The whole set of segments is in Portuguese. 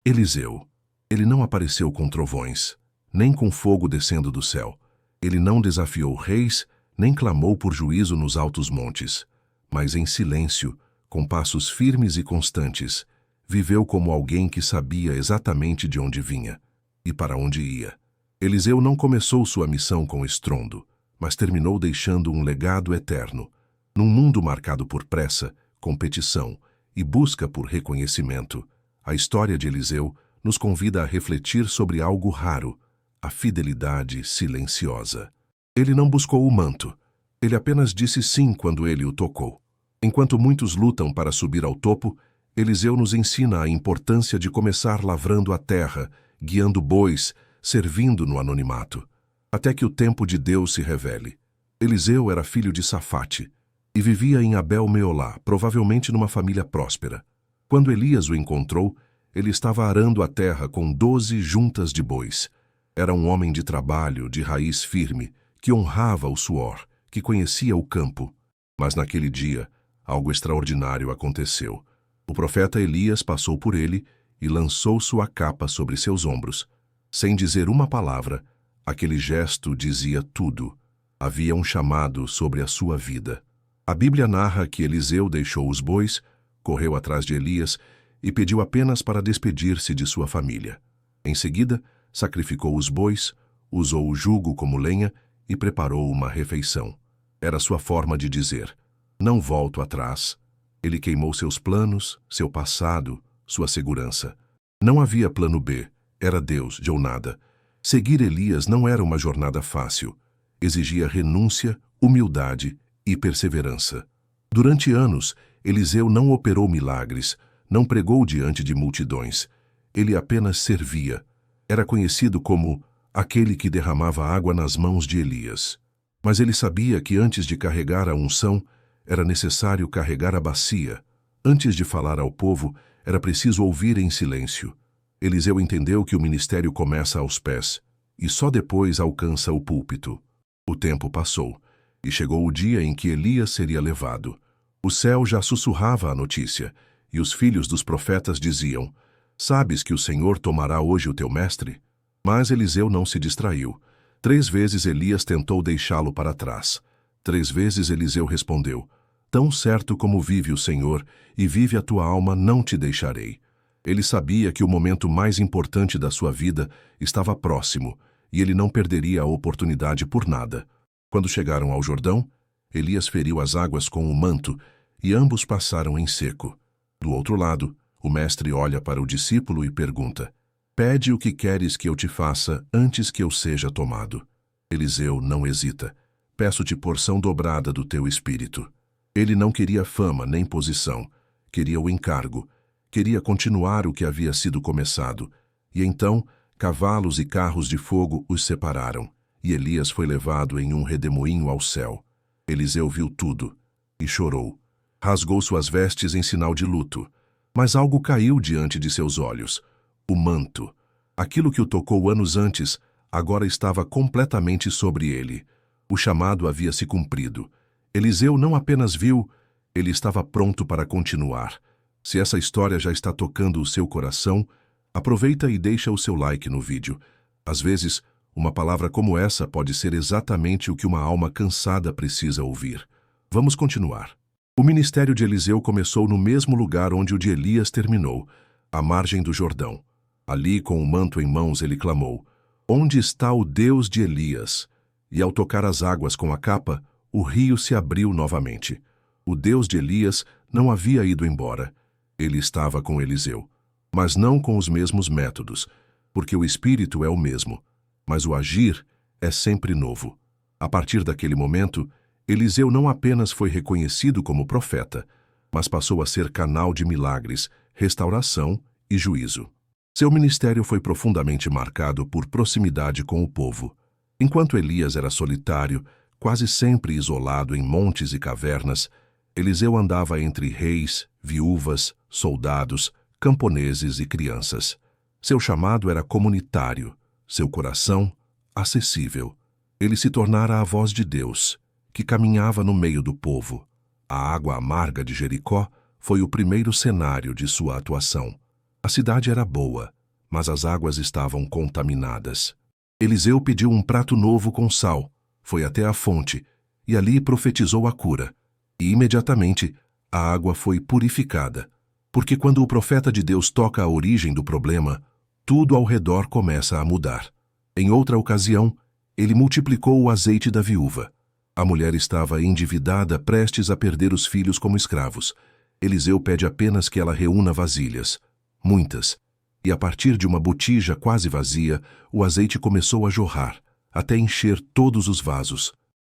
Eliseu. Ele não apareceu com trovões, nem com fogo descendo do céu. Ele não desafiou reis, nem clamou por juízo nos altos montes. Mas em silêncio, com passos firmes e constantes, viveu como alguém que sabia exatamente de onde vinha e para onde ia. Eliseu não começou sua missão com estrondo, mas terminou deixando um legado eterno. Num mundo marcado por pressa, competição e busca por reconhecimento, a história de Eliseu nos convida a refletir sobre algo raro, a fidelidade silenciosa. Ele não buscou o manto, ele apenas disse sim quando ele o tocou. Enquanto muitos lutam para subir ao topo, Eliseu nos ensina a importância de começar lavrando a terra, guiando bois, servindo no anonimato, até que o tempo de Deus se revele. Eliseu era filho de Safate e vivia em Abel-Meolá, provavelmente numa família próspera. Quando Elias o encontrou, ele estava arando a terra com 12 juntas de bois. Era um homem de trabalho, de raiz firme, que honrava o suor, que conhecia o campo. Mas naquele dia, algo extraordinário aconteceu. O profeta Elias passou por ele e lançou sua capa sobre seus ombros. Sem dizer uma palavra, aquele gesto dizia tudo. Havia um chamado sobre a sua vida. A Bíblia narra que Eliseu deixou os bois, correu atrás de Elias e pediu apenas para despedir-se de sua família. Em seguida, sacrificou os bois, usou o jugo como lenha e preparou uma refeição. Era sua forma de dizer: não volto atrás. Ele queimou seus planos, seu passado, sua segurança. Não havia plano B, era Deus de ou nada. Seguir Elias não era uma jornada fácil. Exigia renúncia, humildade e perseverança. Durante anos, Eliseu não operou milagres, não pregou diante de multidões. Ele apenas servia. Era conhecido como aquele que derramava água nas mãos de Elias. Mas ele sabia que antes de carregar a unção, era necessário carregar a bacia. Antes de falar ao povo, era preciso ouvir em silêncio. Eliseu entendeu que o ministério começa aos pés e só depois alcança o púlpito. O tempo passou e chegou o dia em que Elias seria levado. O céu já sussurrava a notícia e os filhos dos profetas diziam: sabes que o Senhor tomará hoje o teu mestre? Mas Eliseu não se distraiu. 3 vezes Elias tentou deixá-lo para trás. 3 vezes Eliseu respondeu: tão certo como vive o Senhor e vive a tua alma, não te deixarei. Ele sabia que o momento mais importante da sua vida estava próximo e ele não perderia a oportunidade por nada. Quando chegaram ao Jordão, Elias feriu as águas com o manto e ambos passaram em seco. Do outro lado, o mestre olha para o discípulo e pergunta: pede o que queres que eu te faça antes que eu seja tomado. Eliseu não hesita: peço-te porção dobrada do teu espírito. Ele não queria fama nem posição, queria o encargo, queria continuar o que havia sido começado. E então, cavalos e carros de fogo os separaram, e Elias foi levado em um redemoinho ao céu. Eliseu viu tudo e chorou. Rasgou suas vestes em sinal de luto. Mas algo caiu diante de seus olhos: o manto. Aquilo que o tocou anos antes, agora estava completamente sobre ele. O chamado havia se cumprido. Eliseu não apenas viu, ele estava pronto para continuar. Se essa história já está tocando o seu coração, aproveita e deixa o seu like no vídeo. Às vezes, uma palavra como essa pode ser exatamente o que uma alma cansada precisa ouvir. Vamos continuar. O ministério de Eliseu começou no mesmo lugar onde o de Elias terminou, à margem do Jordão. Ali, com o manto em mãos, ele clamou: onde está o Deus de Elias? E ao tocar as águas com a capa, o rio se abriu novamente. O Deus de Elias não havia ido embora. Ele estava com Eliseu, mas não com os mesmos métodos, porque o espírito é o mesmo, mas o agir é sempre novo. A partir daquele momento, Eliseu não apenas foi reconhecido como profeta, mas passou a ser canal de milagres, restauração e juízo. Seu ministério foi profundamente marcado por proximidade com o povo. Enquanto Elias era solitário, quase sempre isolado em montes e cavernas, Eliseu andava entre reis, viúvas, soldados, camponeses e crianças. Seu chamado era comunitário, seu coração acessível. Ele se tornara a voz de Deus, que caminhava no meio do povo. A água amarga de Jericó foi o primeiro cenário de sua atuação. A cidade era boa, mas as águas estavam contaminadas. Eliseu pediu um prato novo com sal, foi até a fonte, e ali profetizou a cura. E imediatamente a água foi purificada. Porque quando o profeta de Deus toca a origem do problema, tudo ao redor começa a mudar. Em outra ocasião, ele multiplicou o azeite da viúva. A mulher estava endividada, prestes a perder os filhos como escravos. Eliseu pede apenas que ela reúna vasilhas, muitas, e a partir de uma botija quase vazia, o azeite começou a jorrar, até encher todos os vasos.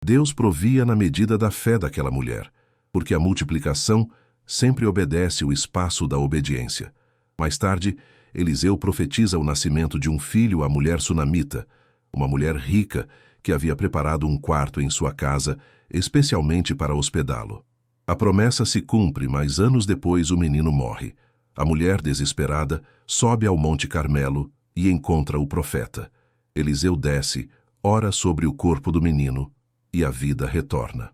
Deus provia na medida da fé daquela mulher, porque a multiplicação sempre obedece o espaço da obediência. Mais tarde, Eliseu profetiza o nascimento de um filho à mulher sunamita, uma mulher rica que havia preparado um quarto em sua casa, especialmente para hospedá-lo. A promessa se cumpre, mas anos depois o menino morre. A mulher, desesperada, sobe ao Monte Carmelo e encontra o profeta. Eliseu desce, ora sobre o corpo do menino, e a vida retorna.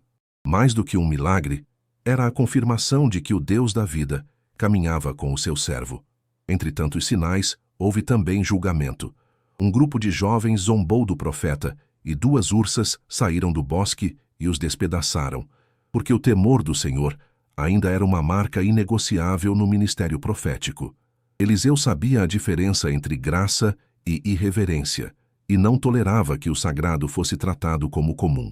Mais do que um milagre, era a confirmação de que o Deus da vida caminhava com o seu servo. Entre tantos sinais, houve também julgamento. Um grupo de jovens zombou do profeta, e 2 ursas saíram do bosque e os despedaçaram, porque o temor do Senhor ainda era uma marca inegociável no ministério profético. Eliseu sabia a diferença entre graça e irreverência, e não tolerava que o sagrado fosse tratado como comum.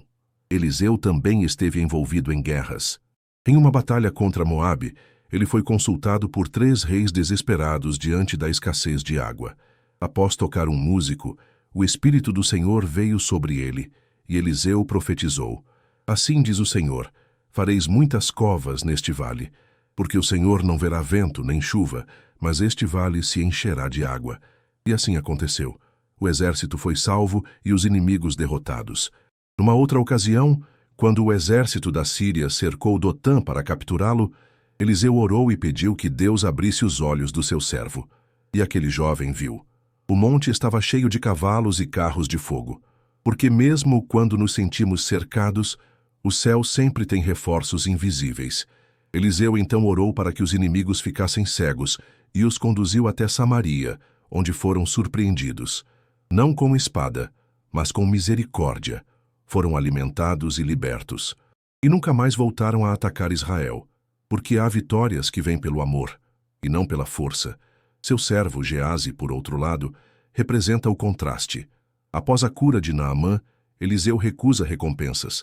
Eliseu também esteve envolvido em guerras. Em uma batalha contra Moabe, ele foi consultado por 3 reis desesperados diante da escassez de água. Após tocar um músico, o Espírito do Senhor veio sobre ele, e Eliseu profetizou: Assim diz o Senhor, fareis muitas covas neste vale, porque o Senhor não verá vento nem chuva, mas este vale se encherá de água. E assim aconteceu. O exército foi salvo e os inimigos derrotados. Numa outra ocasião, quando o exército da Síria cercou Dotã para capturá-lo, Eliseu orou e pediu que Deus abrisse os olhos do seu servo. E aquele jovem viu. O monte estava cheio de cavalos e carros de fogo. Porque mesmo quando nos sentimos cercados, o céu sempre tem reforços invisíveis. Eliseu então orou para que os inimigos ficassem cegos e os conduziu até Samaria, onde foram surpreendidos. Não com espada, mas com misericórdia. Foram alimentados e libertos. E nunca mais voltaram a atacar Israel, porque há vitórias que vêm pelo amor, e não pela força. Seu servo, Geazi, por outro lado, representa o contraste. Após a cura de Naamã, Eliseu recusa recompensas,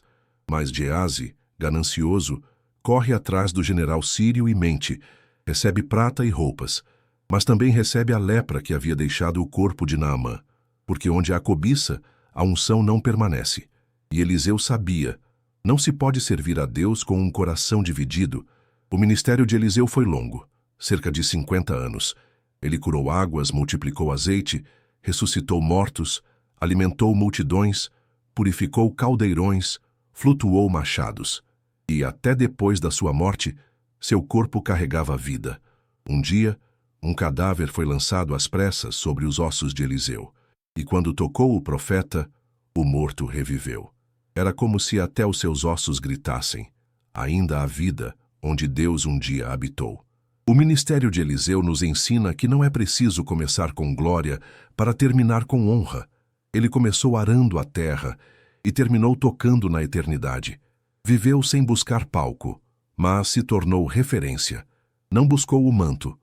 mas Geazi, ganancioso, corre atrás do general sírio e mente, recebe prata e roupas, mas também recebe a lepra que havia deixado o corpo de Naamã, porque onde há cobiça, a unção não permanece. E Eliseu sabia, não se pode servir a Deus com um coração dividido. O ministério de Eliseu foi longo, cerca de 50 anos. Ele curou águas, multiplicou azeite, ressuscitou mortos, alimentou multidões, purificou caldeirões, flutuou machados. E até depois da sua morte, seu corpo carregava vida. Um dia, um cadáver foi lançado às pressas sobre os ossos de Eliseu. E quando tocou o profeta, o morto reviveu. Era como se até os seus ossos gritassem: ainda há vida onde Deus um dia habitou. O ministério de Eliseu nos ensina que não é preciso começar com glória para terminar com honra. Ele começou arando a terra e terminou tocando na eternidade. Viveu sem buscar palco, mas se tornou referência. Não buscou o manto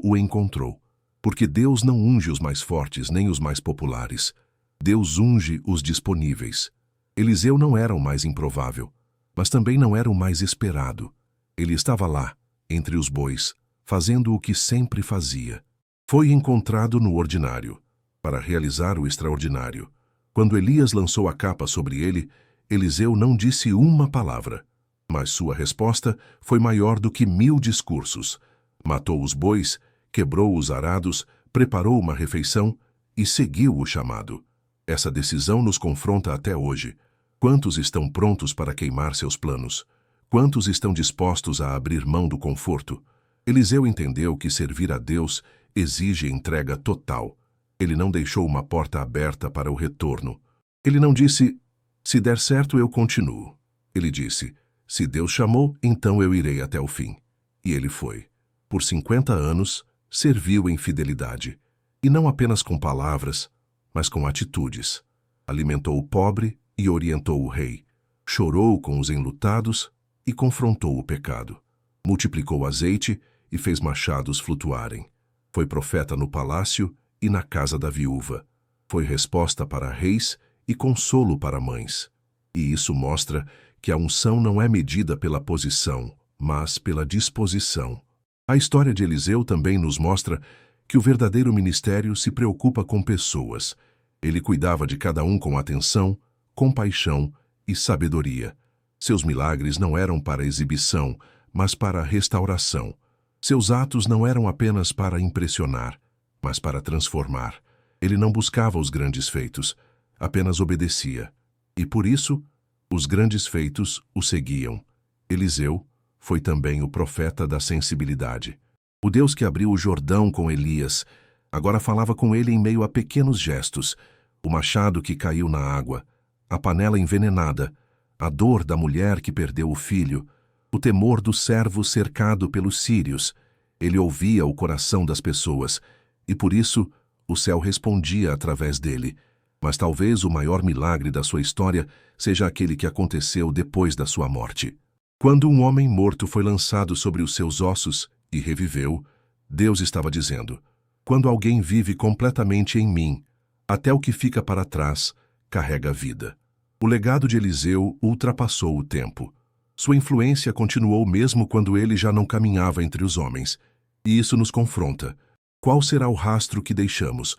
o encontrou. Porque Deus não unge os mais fortes nem os mais populares. Deus unge os disponíveis. Eliseu não era o mais improvável, mas também não era o mais esperado. Ele estava lá, entre os bois, fazendo o que sempre fazia. Foi encontrado no ordinário, para realizar o extraordinário. Quando Elias lançou a capa sobre ele, Eliseu não disse uma palavra, mas sua resposta foi maior do que 1000 discursos. Matou os bois, quebrou os arados, preparou uma refeição e seguiu o chamado. Essa decisão nos confronta até hoje. Quantos estão prontos para queimar seus planos? Quantos estão dispostos a abrir mão do conforto? Eliseu entendeu que servir a Deus exige entrega total. Ele não deixou uma porta aberta para o retorno. Ele não disse: se der certo, eu continuo. Ele disse: se Deus chamou, então eu irei até o fim. E ele foi. Por 50 anos, serviu em fidelidade, e não apenas com palavras, mas com atitudes. Alimentou o pobre e orientou o rei. Chorou com os enlutados e confrontou o pecado. Multiplicou o azeite e fez machados flutuarem. Foi profeta no palácio e na casa da viúva. Foi resposta para reis e consolo para mães. E isso mostra que a unção não é medida pela posição, mas pela disposição. A história de Eliseu também nos mostra que o verdadeiro ministério se preocupa com pessoas. Ele cuidava de cada um com atenção, compaixão e sabedoria. Seus milagres não eram para exibição, mas para restauração. Seus atos não eram apenas para impressionar, mas para transformar. Ele não buscava os grandes feitos, apenas obedecia. E por isso, os grandes feitos o seguiam. Eliseu foi também o profeta da sensibilidade. O Deus que abriu o Jordão com Elias, agora falava com ele em meio a pequenos gestos. O machado que caiu na água, a panela envenenada, a dor da mulher que perdeu o filho, o temor do servo cercado pelos sírios. Ele ouvia o coração das pessoas, e por isso o céu respondia através dele. Mas talvez o maior milagre da sua história seja aquele que aconteceu depois da sua morte. Quando um homem morto foi lançado sobre os seus ossos e reviveu, Deus estava dizendo: quando alguém vive completamente em mim, até o que fica para trás carrega a vida. O legado de Eliseu ultrapassou o tempo. Sua influência continuou mesmo quando ele já não caminhava entre os homens. E isso nos confronta. Qual será o rastro que deixamos?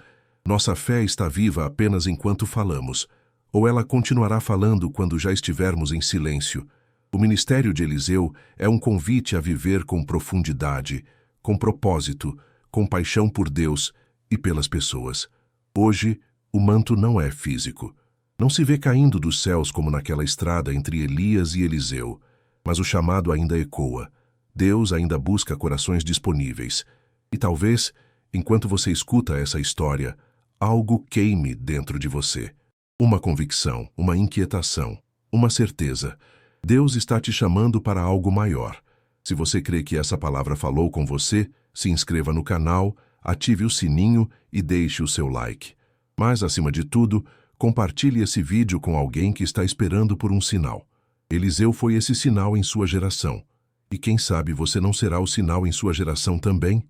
Nossa fé está viva apenas enquanto falamos, ou ela continuará falando quando já estivermos em silêncio? O ministério de Eliseu é um convite a viver com profundidade, com propósito, com paixão por Deus e pelas pessoas. Hoje, o manto não é físico. Não se vê caindo dos céus como naquela estrada entre Elias e Eliseu, mas o chamado ainda ecoa. Deus ainda busca corações disponíveis. E talvez, enquanto você escuta essa história, algo queime dentro de você. Uma convicção, uma inquietação, uma certeza. Deus está te chamando para algo maior. Se você crê que essa palavra falou com você, se inscreva no canal, ative o sininho e deixe o seu like. Mas, acima de tudo, compartilhe esse vídeo com alguém que está esperando por um sinal. Eliseu foi esse sinal em sua geração. E quem sabe você não será o sinal em sua geração também?